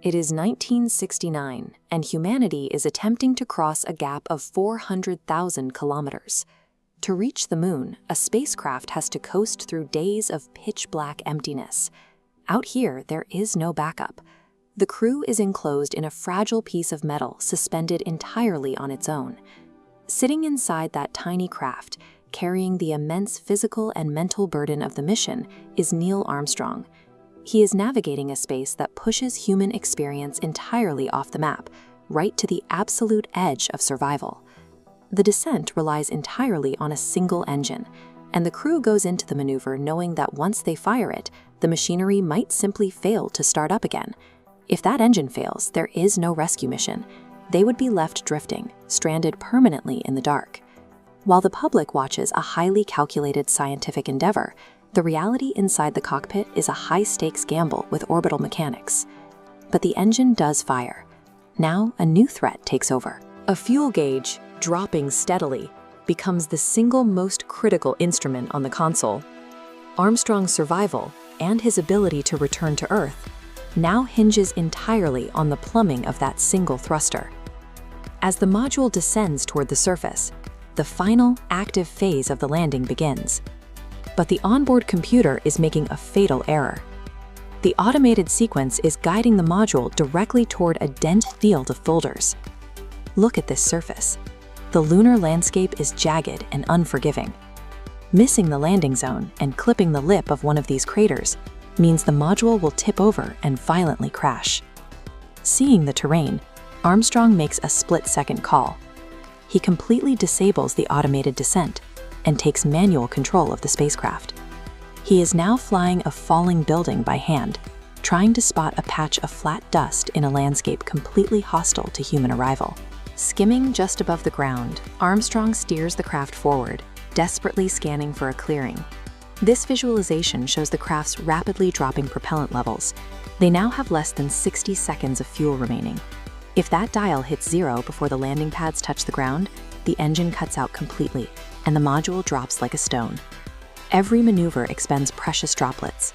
It is 1969, and humanity is attempting to cross a gap of 400,000 kilometers. To reach the moon, a spacecraft has to coast through days of pitch-black emptiness. Out here, there is no backup. The crew is enclosed in a fragile piece of metal suspended entirely on its own. Sitting inside that tiny craft, carrying the immense physical and mental burden of the mission, is Neil Armstrong. He is navigating a space that pushes human experience entirely off the map, right to the absolute edge of survival. The descent relies entirely on a single engine, and the crew goes into the maneuver knowing that once they fire it, the machinery might simply fail to start up again. If that engine fails, there is no rescue mission. They would be left drifting, stranded permanently in the dark. While the public watches a highly calculated scientific endeavor, the reality inside the cockpit is a high-stakes gamble with orbital mechanics. But the engine does fire. Now, a new threat takes over. A fuel gauge, dropping steadily, becomes the single most critical instrument on the console. Armstrong's survival, and his ability to return to Earth, now hinges entirely on the plumbing of that single thruster. As the module descends toward the surface, the final, active phase of the landing begins. But the onboard computer is making a fatal error. The automated sequence is guiding the module directly toward a dense field of boulders. Look at this surface. The lunar landscape is jagged and unforgiving. Missing the landing zone and clipping the lip of one of these craters means the module will tip over and violently crash. Seeing the terrain, Armstrong makes a split-second call. He completely disables the automated descent and takes manual control of the spacecraft. He is now flying a falling building by hand, trying to spot a patch of flat dust in a landscape completely hostile to human arrival. Skimming just above the ground, Armstrong steers the craft forward, desperately scanning for a clearing. This visualization shows the craft's rapidly dropping propellant levels. They now have less than 60 seconds of fuel remaining. If that dial hits 0 before the landing pads touch the ground, the engine cuts out completely, and the module drops like a stone. Every maneuver expends precious droplets.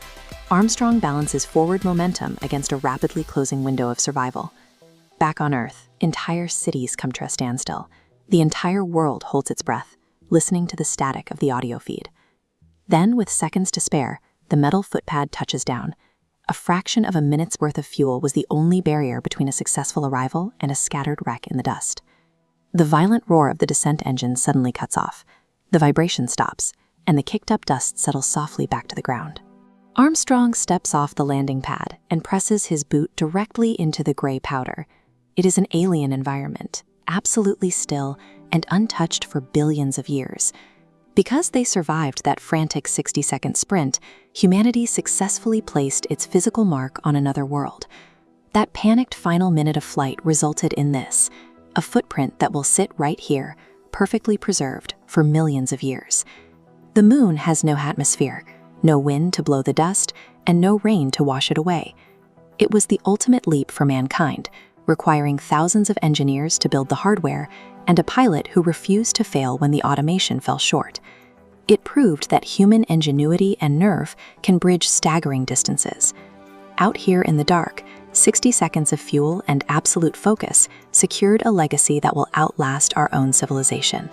Armstrong balances forward momentum against a rapidly closing window of survival. Back on Earth, entire cities come to a standstill. The entire world holds its breath, listening to the static of the audio feed. Then, with seconds to spare, the metal footpad touches down. A fraction of a minute's worth of fuel was the only barrier between a successful arrival and a scattered wreck in the dust. The violent roar of the descent engine suddenly cuts off. The vibration stops, and the kicked-up dust settles softly back to the ground. Armstrong steps off the landing pad and presses his boot directly into the gray powder. It is an alien environment, absolutely still and untouched for billions of years. Because they survived that frantic 60-second sprint, humanity successfully placed its physical mark on another world. That panicked final minute of flight resulted in this: a footprint that will sit right here, perfectly preserved for millions of years. The moon has no atmosphere, no wind to blow the dust, and no rain to wash it away. It was the ultimate leap for mankind, requiring thousands of engineers to build the hardware and a pilot who refused to fail when the automation fell short. It proved that human ingenuity and nerve can bridge staggering distances. Out here in the dark, 60 seconds of fuel and absolute focus secured a legacy that will outlast our own civilization.